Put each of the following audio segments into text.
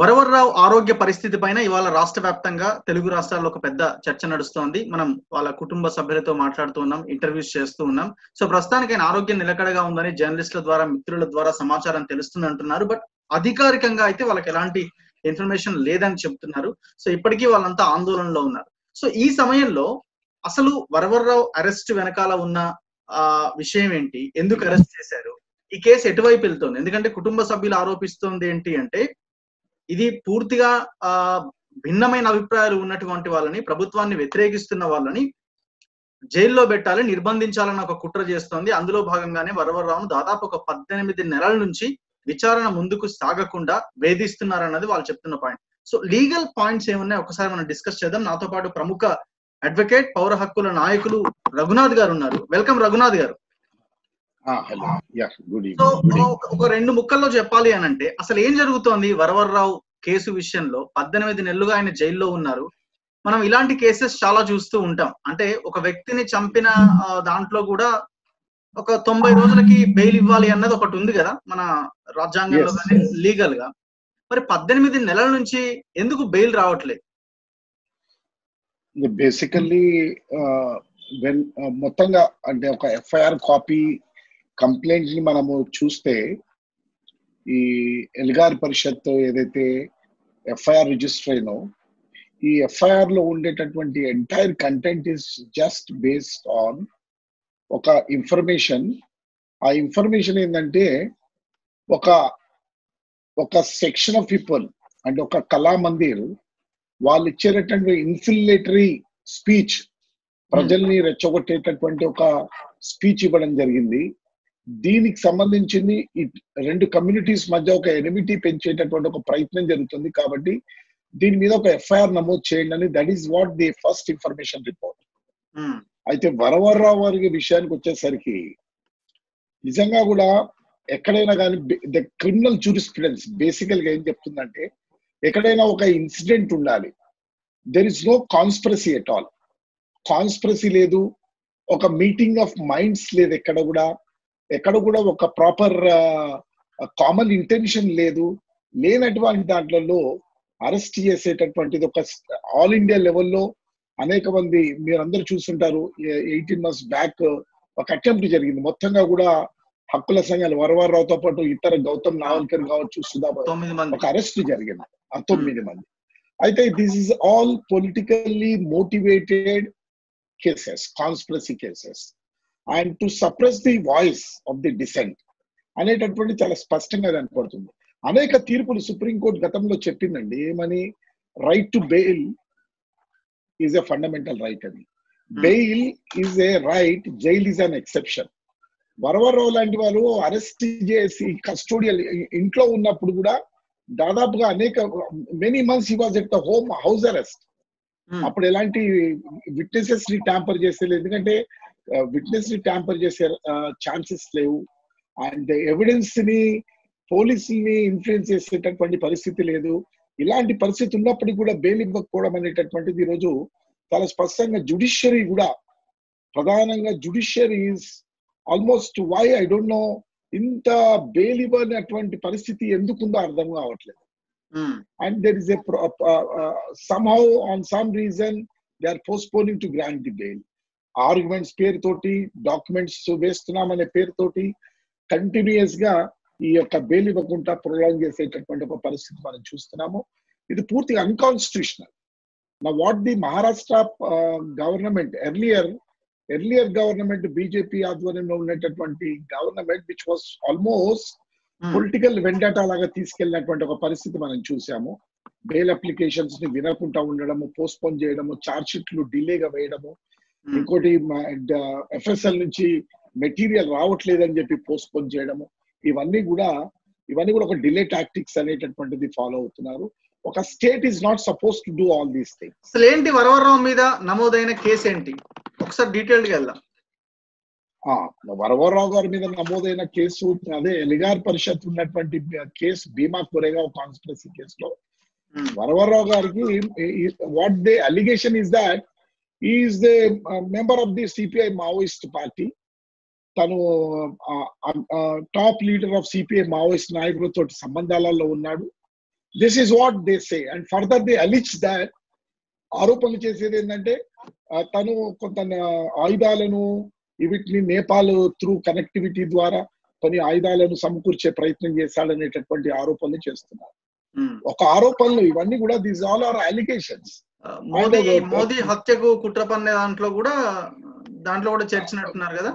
వరవర్రావు ఆరోగ్య పరిస్థితి పైన ఇవాళ రాష్ట్ర వ్యాప్తంగా తెలుగు రాష్ట్రాల్లో ఒక పెద్ద చర్చ నడుస్తోంది. మనం వాళ్ళ కుటుంబ సభ్యులతో మాట్లాడుతూ ఉన్నాం, ఇంటర్వ్యూస్ చేస్తూ ఉన్నాం. సో ప్రస్తుతానికి ఆయన ఆరోగ్యం నిలకడగా ఉందని జర్నలిస్టుల ద్వారా, మిత్రుల ద్వారా సమాచారం తెలుస్తుంది అంటున్నారు. బట్ అధికారికంగా అయితే వాళ్ళకి ఎలాంటి ఇన్ఫర్మేషన్ లేదని చెప్తున్నారు. సో ఇప్పటికీ వాళ్ళంతా ఆందోళనలో ఉన్నారు. సో ఈ సమయంలో అసలు వరవర్రావు అరెస్ట్ వెనకాల ఉన్న విషయం ఏంటి? ఎందుకు అరెస్ట్ చేశారు? ఈ కేసు ఎటువైపు వెళ్తోంది? ఎందుకంటే కుటుంబ సభ్యులు ఆరోపిస్తోంది ఏంటి అంటే ఇది పూర్తిగా భిన్నమైన అభిప్రాయాలు ఉన్నటువంటి వాళ్ళని, ప్రభుత్వాన్ని వ్యతిరేకిస్తున్న వాళ్ళని జైల్లో పెట్టాలి, నిర్బంధించాలని ఒక కుట్ర చేస్తోంది. అందులో భాగంగానే వరవర్రావును దాదాపు ఒక 18 నెలల నుంచి విచారణ ముందుకు సాగకుండా వేధిస్తున్నారన్నది వాళ్ళు చెప్తున్న పాయింట్. సో లీగల్ పాయింట్స్ ఏమున్నాయి ఒకసారి మనం డిస్కస్ చేద్దాం. నాతో పాటు ప్రముఖ అడ్వకేట్, పౌర హక్కుల నాయకులు రఘునాథ్ గారు ఉన్నారు. వెల్కమ్ రఘునాథ్ గారు. సో ఒక 2 ముక్కల్లో చెప్పాలి అని అంటే అసలు ఏం జరుగుతోంది వరవర్రావు కేసు విషయంలో? 18 నెలలుగా ఆయన జైల్లో ఉన్నారు. మనం ఇలాంటి కేసెస్ చాలా చూస్తూ ఉంటాం. అంటే ఒక వ్యక్తిని చంపిన దాంట్లో కూడా ఒక 90 రోజులకి బెయిల్ ఇవ్వాలి అన్నది ఒకటి ఉంది కదా మన రాజ్యాంగంలో కానీ లీగల్ గా. మరి 18 నెలల నుంచి ఎందుకు బెయిల్ రావట్లేదు? బేసికల్లీ మొత్తంగా అంటే ఒక ఎఫ్ఐఆర్ కాపీ కంప్లైంట్ ని మనము చూస్తే ఈ ఎల్గార్ పరిషత్ ఏదైతే ఎఫ్ఐఆర్ రిజిస్టర్ అయినో ఈ ఎఫ్ఐఆర్ లో ఉండేటటువంటి entire content is just based on ఒక ఇన్ఫర్మేషన్. ఆ ఇన్ఫర్మేషన్ ఏంటంటే ఒక సెక్షన్ ఆఫ్ పీపుల్ అంటే ఒక కళామందిర్ వాళ్ళు ఇచ్చేటటువంటి ఇన్ఫిలేటరీ స్పీచ్, ప్రజల్ని రెచ్చగొట్టేటటువంటి ఒక స్పీచ్ ఇవ్వడం జరిగింది. దీనికి సంబంధించింది ఈ 2 కమ్యూనిటీస్ మధ్య ఒక ఎనిమిటీ పెంచేటటువంటి ఒక ప్రయత్నం జరుగుతుంది. కాబట్టి దీని మీద ఒక ఎఫ్ఐఆర్ నమోదు చేయండి అని, that is what the first information report. అయితే వరవర్రావు వారి విషయానికి వచ్చేసరికి నిజంగా కూడా ఎక్కడైనా కానీ ద క్రిమినల్ జూరిస్ప్రుడెన్స్ బేసికల్ గా ఏం చెప్తుందంటే ఎక్కడైనా ఒక ఇన్సిడెంట్ ఉండాలి. There is no conspiracy at all. Conspiracy లేదు, ఒక మీటింగ్ ఆఫ్ మైండ్స్ లేదు, ఎక్కడ కూడా ఒక ప్రాపర్ కామన్ ఇంటెన్షన్ లేదు. లేనటువంటి దాంట్లో అరెస్ట్ చేసేటటువంటిది ఒక ఆల్ ఇండియా లెవెల్లో అనేక మంది మీరందరూ చూస్తుంటారు. 18 months బ్యాక్ ఒక అటెంప్ట్ జరిగింది. మొత్తంగా కూడా హక్కుల సంఘాలు వరవర్రావుతో పాటు ఇతర గౌతమ్ నావల్కర్ కావచ్చు, సుధా ఒక అరెస్ట్ జరిగింది. 9 మంది. అయితే this is all politically motivated cases, conspiracy cases and to suppress the voice of the dissent అనేటటువంటి చాలా స్పష్టంగా కనపడుతుంది. అనేక తీర్పులు సుప్రీంకోర్టు గతంలో చెప్పిందండి ఏమని, right to bail is a fundamental right అని. Bail is a right, jail is an exception. Varavara Rao లాంటి వాళ్ళు అరెస్ట్ చేసి కస్టోడియల్ ఇంట్లో ఉన్నప్పుడు కూడా దాదాపుగా many months he was at the house arrest. అప్పుడు ఎలాంటి విట్నెసెస్ ని ట్యాంపర్ చేసేది, ఎందుకంటే విట్నెస్ ని ట్యాంపర్ చేసే ఛాన్సెస్ లేవు. అండ్ ఎవిడెన్స్ ని పోలీసుల్ని ఇన్ఫ్లుయెన్స్ చేసేటటువంటి పరిస్థితి లేదు. ఇలాంటి పరిస్థితి ఉన్నప్పటికీ కూడా బెయిల్ ఇవ్వకపోవడం అనేటటువంటిది ఈరోజు చాలా స్పష్టంగా జుడిషియరీ కూడా, ప్రధానంగా judiciary is almost why I don't know ఇంత బెయిల్ ఇవ్వనటువంటి పరిస్థితి ఎందుకుందో అర్థం కావట్లేదు. And there is a somehow on some reason they are postponing to grant the bail. Arguments పేరుతోటి, డాక్యుమెంట్స్ వేస్తున్నామనే పేరుతోటి కంటిన్యూస్ గా ఈ యొక్క బెయిల్ ఇవ్వకుండా ప్రొలాంగ్ చేసేటటువంటి ఒక పరిస్థితి మనం చూస్తున్నాము. ఇది పూర్తిగా అన్కాన్స్టిట్యూషనల్. నా what the Maharashtra government earlier government BJP ఆధ్వర్యంలో ఉన్నటువంటి government which was almost political vendetta లాగా తీసుకెళ్ళినటువంటి ఒక పరిస్థితి మనం చూసాము. బెయిల్ అప్లికేషన్స్ ని వినకుండా ఉండడము, పోస్ట్పోన్ చేయడము, ఛార్జ్ షీట్లు డిలేగా వేయడము, ఇంకోటి ఎఫ్ఎస్ఎల్ నుంచి మెటీరియల్ రావట్లేదని చెప్పి పోస్ట్పోన్ చేయడము, ఇవన్నీ కూడా ఒక డిలే టాక్టిక్స్ అనేటటువంటిది ఫాలో అవుతున్నారు. ఒక state is not suppose to do all these things. అసలు ఏంటి వరవర్రావు మీద నమోదైన కేసు ఏంటి? ఒకసారి డీటెయిల్డ్ గా వెళ్దాం. వరవర్రావు గారి మీద నమోదైన కేసు అదే ఎల్గార్ పరిషత్ ఉన్నటువంటి కేసు, భీమా కొరేగావ్ కాన్స్పిరసీ కేసులో వరవర్రావు గారికి what they allegation is that is the member of the CPI Maoist party. తను top leader of CPI Maoist నాయకులతో సంబంధాలలో ఉన్నాడు. This is what they say and further they allege that ఆరోపణలు చేసేది ఏంటంటే తను కొంత ఆయుధాలను వీటిని నేపాల్ త్రూ కనెక్టివిటీ ద్వారా కొన్ని ఆయుధాలను సమకూర్చే ప్రయత్నం చేశాడనేటటువంటి ఆరోపణలు చేస్తున్నారు. ఒక ఆరోపణలు ఇవన్నీ కూడా these all are allegations. Modi హత్యకు కుట్ర పన్నే దాంట్లో కూడా చేర్చినట్టున్నారు కదా.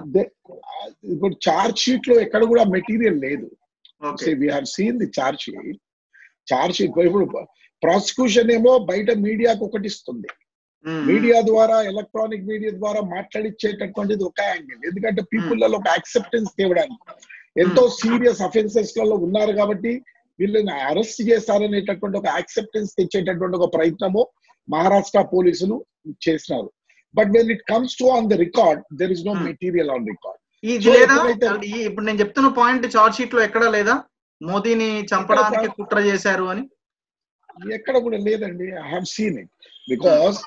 ఇప్పుడు చార్జ్ షీట్ లో ఎక్కడ కూడా మెటీరియల్ లేదు. We have seen the charge sheet. ఇప్పుడు ప్రాసిక్యూషన్ ఏమో బయట మీడియాకు ఒకటి ఇస్తుంది, మీడియా ద్వారా ఎలక్ట్రానిక్ మీడియా ద్వారా మాట్లాడిచ్చేటటువంటిది ఒక యాంగిల్. ఎందుకంటే పీపుల్లలో ఒక యాక్సెప్టెన్స్ తేవడానికి ఎంతో సీరియస్ అఫెన్సెస్ లలో ఉన్నారు కాబట్టి వీళ్ళని అరెస్ట్ చేస్తారనేటటువంటి ఒక యాక్సెప్టెన్స్ తెచ్చేటటువంటి ఒక ప్రయత్నము మహారాష్ట్ర పోలీసులు చేసినారు. But when it comes to on the record there is no material on record. ఇప్పుడు నేను చెప్తున్న పాయింట్ చార్జ్ షీట్ లో ఎక్కడా లేదా మోదీని చంపడానికి కుట్ర చేశారు అని? ఎక్కడ కూడా లేదండి. I have seen it because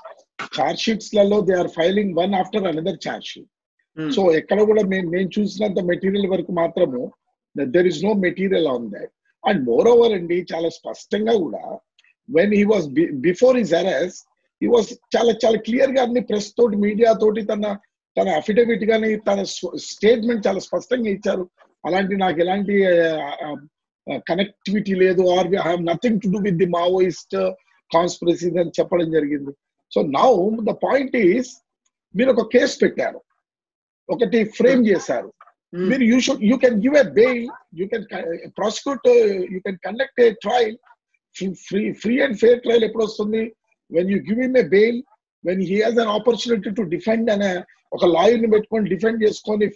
charge sheets లలో they are filing one after another charge sheet. So ఎక్కడ కూడా నేను చూసినంత మెటీరియల్ వరకు మాత్రము there is no material on that. And moreover అండి చాలా స్పష్టంగా కూడా when he was before his arrest he was చాలా చాలా క్లియర్ గా అన్ని ప్రెస్ తోటి మీడియా తోటి తన అఫిడవిట్ గాని తన స్టేట్మెంట్ చాలా స్పష్టంగా ఇచ్చారు. అలాంటి నాకు ఎలాంటి కనెక్టివిటీ లేదు, or I have nothing to do with the Maoist conspiracy అని చెప్పడం జరిగింది. So now the point is మీరు ఒక కేసు పెట్టారు, ఒకటి ఫ్రేమ్ చేశారు, మీరు you can give a bail, you can prosecute, you can conduct a trial. Free and fair trial ఎప్పుడు వస్తుంది? When you give him a bail, when he has an opportunity to defend అనే ఒక lawyer ని పెట్టుకొని defend చేసుకొని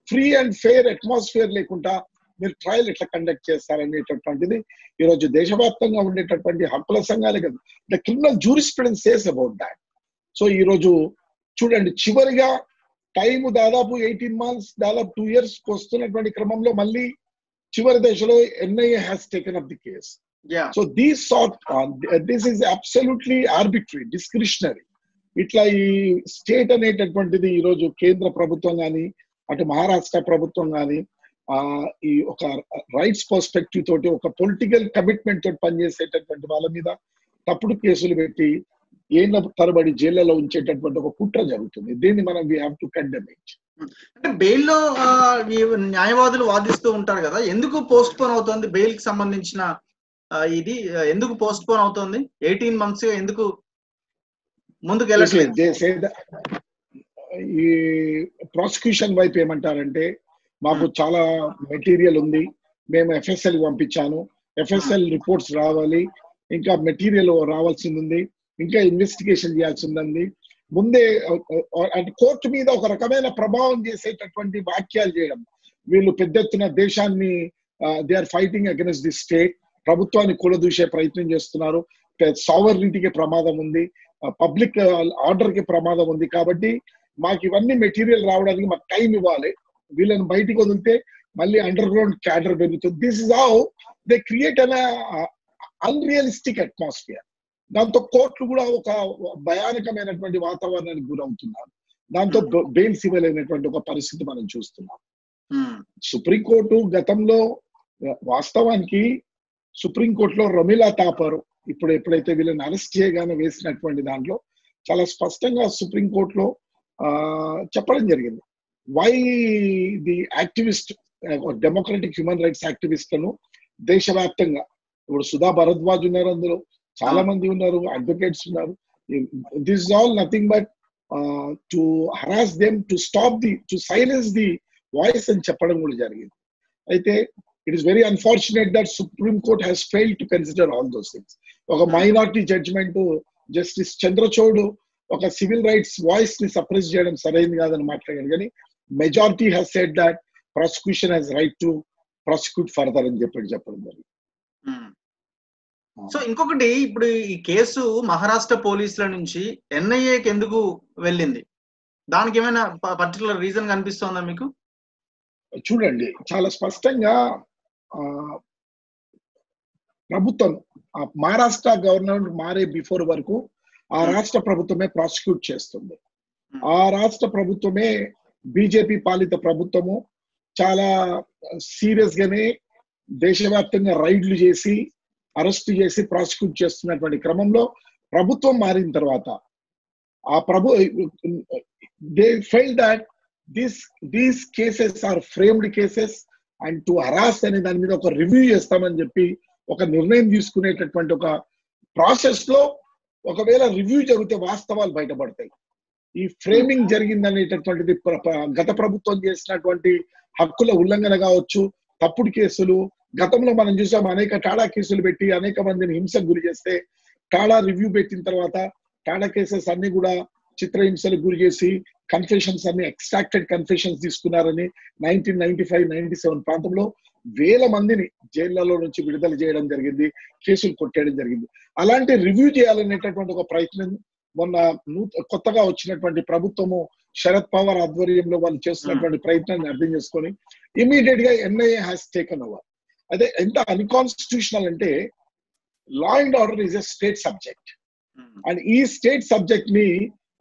free and fair atmosphere లేకుండా మీరు trial ఎట్లా కండక్ట్ చేస్తారనేటటువంటిది ఈరోజు దేశవ్యాప్తంగా ఉండేటటువంటి హక్కుల సంఘాలే కదా the criminal jurisprudence says about that. So ఈరోజు చూడండి, చివరిగా టైం దాదాపు 18 months, దాదాపు 2 years వస్తున్నటువంటి క్రమంలో మళ్ళీ చివరి దశలో NIA has taken up the case. So this is absolutely arbitrary, discretionary. ఇట్లా ఈ స్టేట్ అనేటటువంటిది ఈరోజు కేంద్ర ప్రభుత్వం కానీ అటు మహారాష్ట్ర ప్రభుత్వం కానీ ఈ ఒక రైట్స్ పర్స్పెక్టివ్ తోటి ఒక పొలిటికల్ కమిట్మెంట్ తోటి పనిచేసేటటువంటి వాళ్ళ మీద తప్పుడు కేసులు పెట్టి ఏళ్ళ తరబడి జైళ్లలో ఉంచేటటువంటి ఒక కుట్ర జరుగుతుంది. దీన్ని మనం we have to condemn it. అంటే బెయిల్లో న్యాయవాదులు వాదిస్తూ ఉంటారు కదా, ఎందుకు పోస్ట్ పోన్ అవుతుంది బెయిల్ కి సంబంధించిన ఇది ఎందుకు పోస్ట్ పోన్ అవుతుంది? 18 months ఎందుకు ముందుకు వెళ్ళట్లేదు? ఈ ప్రాసిక్యూషన్ వైపు ఏమంటారంటే మాకు చాలా మెటీరియల్ ఉంది, మేము ఎఫ్ఎస్ఎల్ పంపించాను, ఎఫ్ఎస్ఎల్ రిపోర్ట్స్ రావాలి, ఇంకా మెటీరియల్ రావాల్సింది ఉంది, ఇంకా ఇన్వెస్టిగేషన్ చేయాల్సింది ఉంది. ముందే అంటే కోర్టు మీద ఒక రకమైన ప్రభావం చేసేటటువంటి వాక్యాలు చేయడం, వీళ్ళు పెద్ద ఎత్తున దేశాన్ని they are fighting against the state, ప్రభుత్వాన్ని కూలదూసే ప్రయత్నం చేస్తున్నారు, సావర్నిటీకి ప్రమాదం ఉంది, పబ్లిక్ ఆర్డర్ కి ప్రమాదం ఉంది, కాబట్టి మాకు ఇవన్నీ మెటీరియల్ రావడానికి మాకు టైం ఇవ్వాలి, వీళ్ళని బయటికి వదిలితే మళ్ళీ అండర్ గ్రౌండ్ క్యాడర్ పెరుగుతుంది. This is how they create an unrealistic atmosphere. దాంతో కోర్టులు కూడా ఒక భయానకమైనటువంటి వాతావరణానికి గురవుతున్నారు. దాంతో బెయిల్స్ ఇవ్వలేనటువంటి ఒక పరిస్థితి మనం చూస్తున్నాం. సుప్రీంకోర్టు గతంలో వాస్తవానికి సుప్రీంకోర్టులో రమీలా థాపర్ ఇప్పుడు ఎప్పుడైతే వీళ్ళని అరెస్ట్ చేయగానే వేసినటువంటి దాంట్లో చాలా స్పష్టంగా సుప్రీంకోర్టులో చెప్పడం జరిగింది, why the activist democratic human rights యాక్టివిస్ట్లను దేశవ్యాప్తంగా, ఇప్పుడు సుధా భరద్వాజ్ ఉన్నారు, అందులో చాలా మంది ఉన్నారు, అడ్వకేట్స్ ఉన్నారు, this is all nothing but to harass them, to silence the voice అని చెప్పడం కూడా జరిగింది. అయితే it is very unfortunate that supreme court has failed to consider all those things. ఒక మైనారిటీ జడ్జిమెంట్ జస్టిస్ చంద్రచూడ్ ఒక సివిల్ రైట్స్ వాయిస్ ని suppress చేయడం సరైనది కాదని మాట్లాడాడు, కానీ majority has said that prosecution has right to prosecute further అని చెప్పడం జరిగింది. సో ఇంకొకటి, ఇప్పుడు ఈ కేసు మహారాష్ట్ర పోలీసుల నుంచి ఎన్ఐఏకి ఎందుకు వెళ్ళింది? దానికి ఏమైనా పర్టికులర్ రీజన్ కనిపిస్తోందా మీకు? చూడండి, చాలా స్పష్టంగా ప్రభుత్వం మహారాష్ట్ర గవర్నమెంట్ మారే బిఫోర్ వరకు ఆ రాష్ట్ర ప్రభుత్వమే ప్రాసిక్యూట్ చేస్తుంది. ఆ రాష్ట్ర ప్రభుత్వమే బీజేపీ పాలిత ప్రభుత్వము చాలా సీరియస్ గానే దేశవ్యాప్తంగా రైడ్లు చేసి అరెస్ట్ చేసి ప్రాసిక్యూట్ చేస్తున్నటువంటి క్రమంలో ప్రభుత్వం మారిన తర్వాత ఆ they felt that these cases are framed cases and to harass అనే దాని మీద ఒక రివ్యూ చేస్తామని చెప్పి ఒక నిర్ణయం తీసుకునేటటువంటి ఒక ప్రాసెస్ లో ఒకవేళ రివ్యూ జరిగితే వాస్తవాలు బయటపడతాయి. ఈ ఫ్రేమింగ్ జరిగిందనేటటువంటిది గత ప్రభుత్వం చేసినటువంటి హక్కుల ఉల్లంఘన కావచ్చు, తప్పుడు కేసులు, గతంలో మనం చూసాం అనేక టాడా కేసులు పెట్టి అనేక మందిని హింసకు గురి చేస్తే టాడా రివ్యూ పెట్టిన తర్వాత టాడా కేసెస్ అన్ని కూడా చిత్రహింసలకు గురి చేసి కన్ఫెషన్స్ అన్ని ఎక్స్ట్రాక్టెడ్ కన్ఫెషన్స్ తీసుకున్నారని 1995-97 ప్రాంతంలో వేల మందిని జైళ్లలో నుంచి విడుదల చేయడం జరిగింది, కేసులు కొట్టేయడం జరిగింది. అలాంటి రివ్యూ చేయాలనేటటువంటి ఒక ప్రయత్నం మొన్న కొత్తగా వచ్చినటువంటి ప్రభుత్వము శరద్ పవార్ ఆధ్వర్యంలో వాళ్ళు చేస్తున్నటువంటి ప్రయత్నాన్ని అర్థం చేసుకొని ఇమీడియట్ గా ఎన్ఐఏ హ్యాస్ టేకన్ ఓవర్. అదే ఎంత అన్కాన్స్టిట్యూషనల్ అంటే law and order is a state subject and ఈ స్టేట్ సబ్జెక్ట్ ని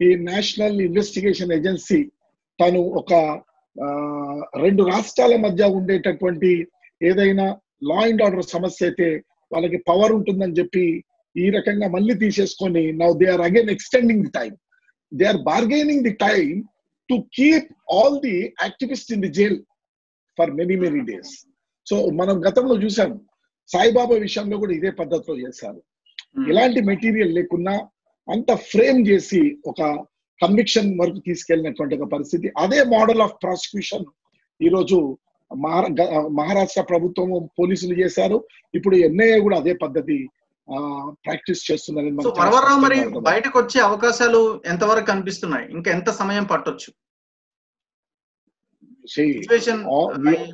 ఈ నేషనల్ ఇన్వెస్టిగేషన్ ఏజెన్సీ తను ఒక 2 రాష్ట్రాల మధ్య ఉండేటటువంటి ఏదైనా లా అండ్ ఆర్డర్ సమస్య అయితే వాళ్ళకి పవర్ ఉంటుందని చెప్పి ఈ రకంగా మళ్ళీ తీసేసుకొని now they are again extending the time, they are bargaining the time to keep all the activist in the jail for many days. So మనం గతంలో చూసాం సాయిబాబా విషయంలో కూడా ఇదే పద్ధతిలో చేశారు. ఎలాంటి మెటీరియల్ లేకున్నా అంత ఫ్రేమ్ చేసి ఒక కన్విక్షన్ వరకు తీసుకెళ్ళినటువంటి ఒక పరిస్థితి. అదే మోడల్ ఆఫ్ ప్రాసిక్యూషన్ ఈరోజు మహారాష్ట్ర ప్రభుత్వం పోలీసులు చేశారు. ఇప్పుడు ఎన్ఐఏ కూడా అదే పద్ధతి ప్రాక్టీస్ చేస్తున్నారు. వరవరరావు మరి బయటకు వచ్చే అవకాశాలు ఎంతవరకు కనిపిస్తున్నాయి? ఇంకా ఎంత సమయం పట్టొచ్చు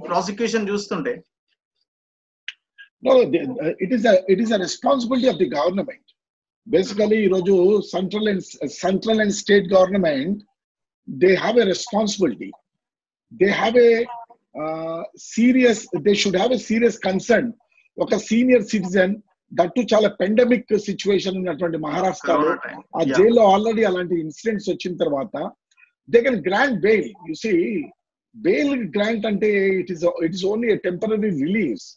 ప్రాసిక్యూషన్ చూస్తుంటే? No, it is a responsibility of the government. Basically, ఈరోజు central and state government, they have a responsibility. They have a they should have a serious concern. ఒక సీనియర్ సిటిజన్ దట్టు చాలా పెండమిక్ సిచ్యువేషన్ ఉన్నటువంటి మహారాష్ట్రలో ఆ జైల్లో already అలాంటి incidents వచ్చిన తర్వాత they can grant bail. You see bail grant అంటే it is only a temporary release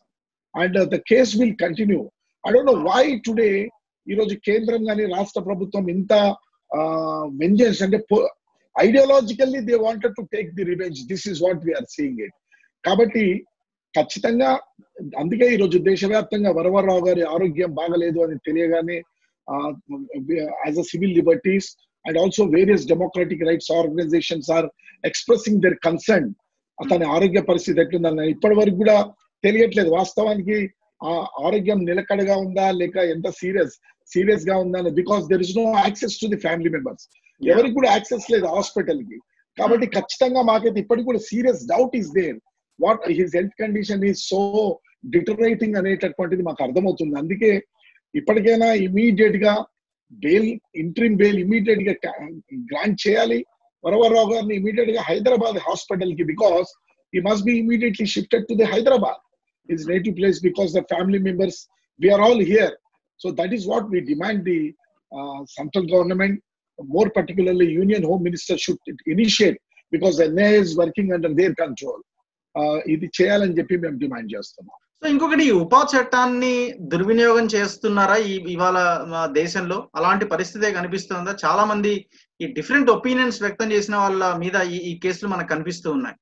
and the case will continue. I don't know why today ఈరోజు కేంద్రం కానీ రాష్ట్ర ప్రభుత్వం ఇంత వెంజెన్స్ అంటే ideologically they wanted to take the revenge. This is what we are seeing it. కాబట్టి ఖచ్చితంగా అందుకే ఈరోజు దేశవ్యాప్తంగా వరవరరావు గారి ఆరోగ్యం బాగలేదు అని తెలియగానే as a civil liberties and also various democratic rights organisations are expressing their concern. అతని ఆరోగ్య పరిస్థితి ఎట్లుందన్న ఇప్పటి వరకు కూడా తెలియట్లేదు. వాస్తవానికి ఆ ఆరోగ్యం నిలకడగా ఉందా లేక ఎంత సీరియస్ గా ఉందా అని. Because there is no access to the family members. ఎవరికి కూడా యాక్సెస్ లేదు హాస్పిటల్ కి. కాబట్టి ఖచ్చితంగా మాకైతే ఇప్పటికి కూడా serious doubt is there what his health condition is so deteriorating అనేటటువంటిది మాకు అర్థమవుతుంది. అందుకే ఇప్పటికైనా ఇమీడియట్ గా బెయిల్ ఇంట్రీమ్ బెయిల్ ఇమీడియట్ గా గ్రాంట్ చేయాలి వరవరరావు గారిని ఇమీడియట్ గా హైదరాబాద్ హాస్పిటల్ కి. Because he must be immediately shifted to the Hyderabad, his native place, because the family members, we are all here. So that is what we demand. The central government, more particularly Union Home Minister, should initiate, because the NIA is working under their control. ఇది చేయాలని చెప్పి మేము demand చేస్తున్నాం. So ఇంకొకటి ఉపా చట్టాన్ని దుర్వినియోగం చేస్తున్నారా ఇవాళ దేశంలో? అలాంటి పరిస్థితే కనిపిస్తుందా? చాలా మంది ఈ డిఫరెంట్ ఒపీనియన్స్ వ్యక్తం చేసిన వాళ్ళ మీద ఈ కేసులు మనకు కనిపిస్తూ ఉన్నాయి.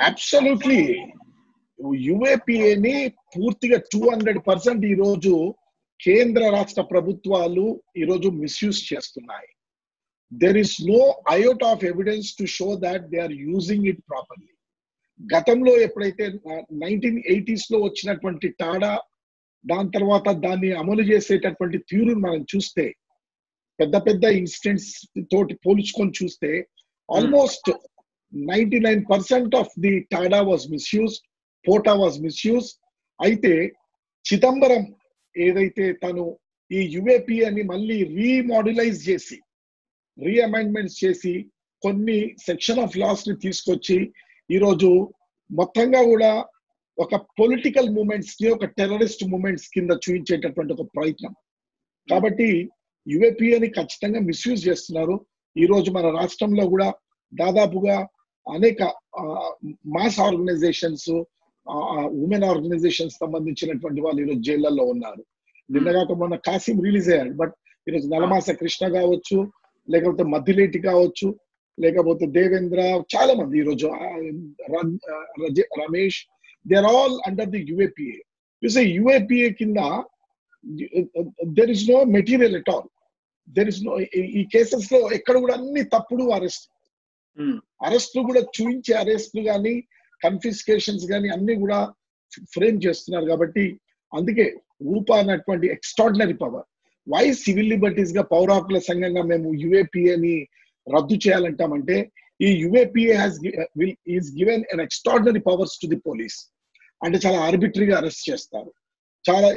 అబ్సల్యూట్లీ యుఏపిఏని పూర్తిగా 200% ఈరోజు కేంద్ర రాష్ట్ర ప్రభుత్వాలు ఈరోజు మిస్యూజ్ చేస్తున్నాయి. There is no iota of evidence to show that they are using it properly. గతంలో ఎప్పుడైతే 1980s లో వచ్చినటువంటి టాడా, దాని తర్వాత దాన్ని అమలు చేసేటటువంటి తీరును మనం చూస్తే, పెద్ద పెద్ద ఇన్సిడెంట్స్ తోటి పోల్చుకొని చూస్తే almost 99% of the TADA was misused, POTA was misused. అయితే చిదంబరం ఏదైతే తను ఈ యుఏపిఏని మళ్ళీ రీమోడ్యులైజ్ చేసి రీఅమెండ్మెంట్స్ చేసి కొన్ని సెక్షన్ ఆఫ్ లాస్ ని తీసుకొచ్చి ఈరోజు మొత్తంగా కూడా ఒక పొలిటికల్ మూమెంట్స్ ని ఒక టెర్రరిస్ట్ మూమెంట్స్ కింద చూపించేటటువంటి ఒక ప్రయత్నం. కాబట్టి యుఏపిఏని ఖచ్చితంగా మిస్యూజ్ చేస్తున్నారు. ఈరోజు మన రాష్ట్రంలో కూడా దాదాపుగా అనేక మాస్ ఆర్గనైజేషన్స్ ఉమెన్ ఆర్గనైజేషన్ సంబంధించినటువంటి వాళ్ళు ఈరోజు జైళ్లలో ఉన్నారు. నిన్నగాక మొన్న కాసిం రిలీజ్ అయ్యాడు. బట్ ఈరోజు నలమాస కృష్ణ కావచ్చు, లేకపోతే మద్దిలేటి కావచ్చు, లేకపోతే దేవేంద్ర, చాలా మంది ఈరోజు Ramesh, they are all under the UAPA. UAPA కింద there is no material at all. There is no, ఈ కేసెస్ లో ఎక్కడ కూడా అన్ని తప్పుడు అరెస్టులు కూడా చూయించే అరెస్టులు కానీ కన్ఫిస్కేషన్స్ కానీ అన్ని కూడా ఫ్రేమ్ చేస్తున్నారు. కాబట్టి అందుకే రూపా అన్నటువంటి extraordinary power. Why civil liberties గా పౌర హక్కుల సంఘంగా మేము యుఏపిఏని రద్దు చేయాలంటామంటే, ఈ UAPA is given an extraordinary powers to the police. అంటే చాలా ఆర్బిటరీగా అరెస్ట్ చేస్తారు, చాలా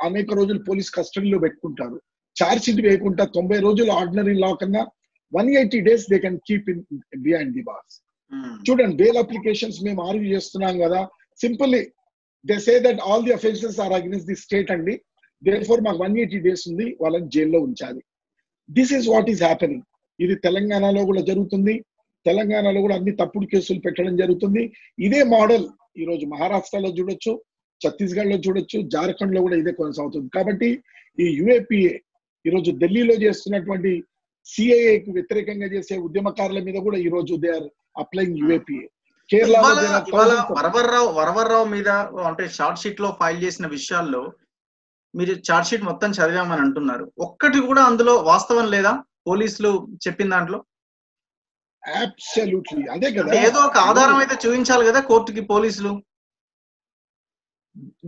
అనేక రోజులు పోలీస్ కస్టడీలో పెట్టుకుంటారు, ఛార్జ్ షీట్ వేయకుండా 90 రోజులు ఆర్డినరీ లా కన్నా 180 days they can keep in behind the bars. చూడండి, బెయిల్ అప్లికేషన్స్ మేము ఆర్గ్యూ చేస్తున్నాం కదా, simply they say that all the offences are against the state అండి, దేర్ఫోర్ మాకు 180 days ఉంది, వాళ్ళని జైల్లో ఉంచాలి. This is what is happening. ఇది తెలంగాణలో కూడా జరుగుతుంది. తెలంగాణలో కూడా అన్ని తప్పుడు కేసులు పెట్టడం జరుగుతుంది. ఇదే మోడల్ ఈరోజు మహారాష్ట్రలో చూడొచ్చు, ఛత్తీస్గఢ్ లో చూడొచ్చు, జార్ఖండ్ లో కూడా ఇదే కొనసాగుతుంది. కాబట్టి ఈ యుఏపిఏ ఈరోజు ఢిల్లీలో చేస్తున్నటువంటి సిఐఏకి వ్యతిరేకంగా చేసే ఉద్యమకారుల మీద కూడా ఈ రోజు they are applying UAPA. Varavara Rao మీద అంటే షార్ట్ షీట్ లో ఫైల్ చేసిన విషయాల్లో మీరు చార్ట్ షీట్ మొత్తం చదివామని అంటున్నారు, ఒక్కటి కూడా అందులో వాస్తవం లేదా పోలీసులు చెప్పిన దాంట్లో? అబ్సల్యూట్లీ అదే కదా, ఏదో ఒక ఆధారం అయితే చూపించాలి కదా కోర్టుకి పోలీసులు.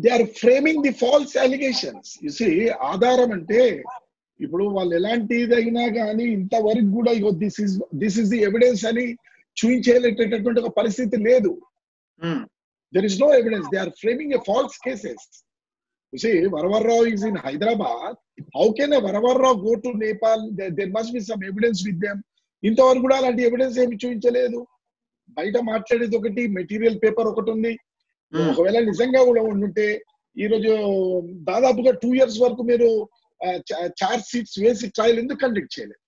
They are framing the false allegations. You see, ఆధారం అంటే ఇప్పుడు వాళ్ళు ఎలాంటిదైనా కానీ ఇంతవరకు కూడా ఇగో దిస్ ఇస్ ది ఎవిడెన్స్ అని చూపించేటటువంటి ఒక పరిస్థితి లేదు. There is no evidence. They are framing a false cases. You see, Varavarrao is in Hyderabad. How can a Varavarrao go to Nepal? There must be some evidence with them. ఇంతవరకు కూడా అలాంటి evidence ఏమి చూపించలేదు. బయట మాట్లాడేది ఒకటి, material paper ఒకటి ఉంది. ఒకవేళ నిజంగా కూడా ఉండుంటే ఈరోజు దాదాపుగా 2 years వరకు మీరు చార్జ్ షీట్స్ వేసి ట్రయల్ ఎందుకు కండక్ట్ చేయలేదు?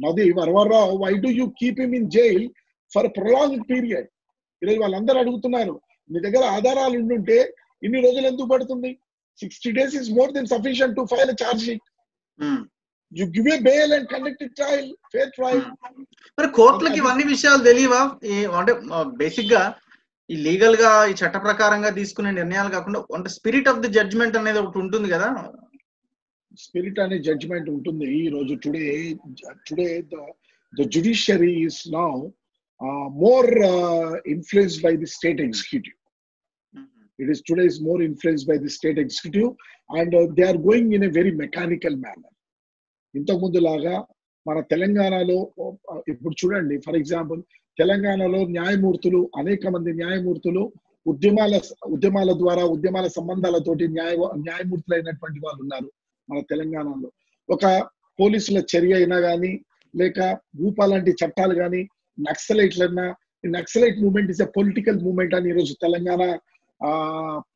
నది Varavara Rao, why do you keep him in jail for prolonged period? ఈరోజు వాళ్ళందరూ అడుగుతున్నారు, మీ దగ్గర ఆధారాలు ఉండుంటే ఇన్ని రోజులు ఎందుకు పడుతుంది? 60 days is more than sufficient to file a charge sheet. You give a bail and conduct a trial, fair trial. మరి కోర్టులకి ఇవన్నీ విషయాలు తెలియవా? అంటే బేసిక్ గా ఈ లీగల్ గా ఈ చట్ట ప్రకారంగా తీసుకునే నిర్ణయాలు కాకుండా అంటే స్పిరిట్ ఆఫ్ ది జడ్జ్మెంట్ అనేది ఒకటి ఉంటుంది కదా. స్పిరిట్ అనే జడ్జ్మెంట్ ఉంటుంది. ఈ రోజు today the judiciary is now more influenced by the state executive. It is today is more influenced by the state executive, and they are going in a very mechanical manner. ఇంతకు ముందు లాగా మన తెలంగాణలో ఇప్పుడు చూడండి, ఫర్ ఎగ్జాంపుల్ తెలంగాణలో న్యాయమూర్తులు, అనేక మంది న్యాయమూర్తులు ఉద్యమాల ద్వారా, ఉద్యమాల సంబంధాలతోటి న్యాయమూర్తులు అయినటువంటి వాళ్ళు ఉన్నారు మన తెలంగాణలో. ఒక పోలీసుల చర్య అయినా కానీ, లేక భూపా లాంటి చట్టాలు కానీ, నక్సలైట్లన్నా, naxalite movement is a political movement అని ఈరోజు తెలంగాణ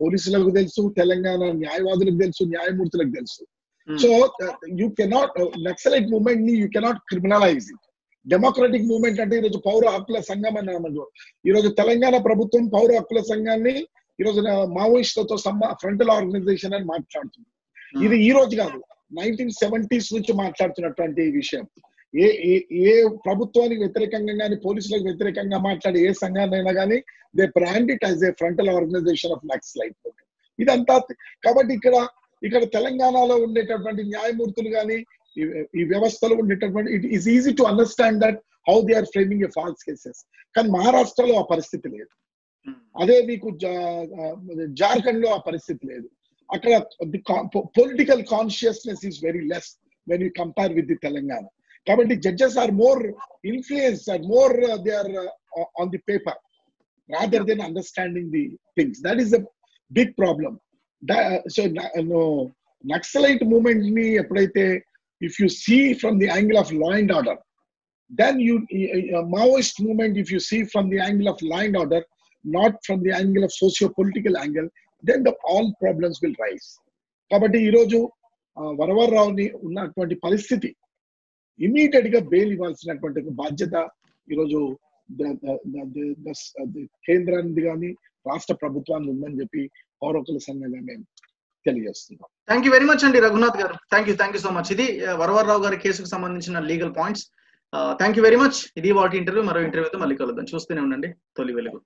పోలీసులకు తెలుసు, తెలంగాణ న్యాయవాదులకు తెలుసు, న్యాయమూర్తులకు తెలుసు. So you cannot, naxalite movement ని you cannot criminalise it. Democratic movement అంటే ఈరోజు పౌర హక్కుల సంఘం అని అన్నమాట. ఈరోజు తెలంగాణ ప్రభుత్వం పౌర హక్కుల సంఘాన్ని ఈరోజు మావోయిస్టులతో ఫ్రంటల్ ఆర్గనైజేషన్ అని మాట్లాడుతుంది. ఇది ఈ రోజు కాదు, 1970s నుంచి మాట్లాడుతున్నటువంటి విషయం. ఏ ప్రభుత్వానికి వ్యతిరేకంగా కానీ, పోలీసులకు వ్యతిరేకంగా మాట్లాడే ఏ సంఘాన్నైనా కానీ they brand it as a frontal organisation of Naxalite. ఇదంతా కాబట్టి ఇక్కడ తెలంగాణలో ఉండేటటువంటి న్యాయమూర్తులు కానీ, ఈ వ్యవస్థలో ఉండేటటువంటి, it is easy to understand that how they are framing a false cases. కానీ మహారాష్ట్రలో ఆ పరిస్థితి లేదు, అదే మీకు జార్ఖండ్ లో ఆ పరిస్థితి లేదు. అక్కడ political consciousness is very less when you compare with the Telangana. కాబట్టి judges are more influenced, are more they are on the paper rather than understanding the things. That is a big problem. So Naxalite movement ni eppudaithe, if you see from the angle of law and order, then Maoist movement, if you see from the angle of law and order, not from the angle of socio-political angle, then all problems will rise. Kabatti ee roju Varavarrao ni unnatuvanti paristhiti immediate ga bail ivalsinatuvanti badyata ee roju కేంద్రానికి కానీ, రాష్ట్ర ప్రభుత్వాన్ని ఉందని చెప్పి పౌరకుల సంఘంగా మేము తెలియజేస్తున్నాం. Thank you very much అండి రఘునాథ్ గారు. Thank you so much. ఇది వరవరరావు గారి కేసుకు సంబంధించిన legal points. Thank you very much. ఇది వాటి ఇంటర్వ్యూ. మరో ఇంటర్వ్యూతో మళ్ళీ కలుద్దాం. చూస్తూనే ఉండండి తొలి వెలుగు.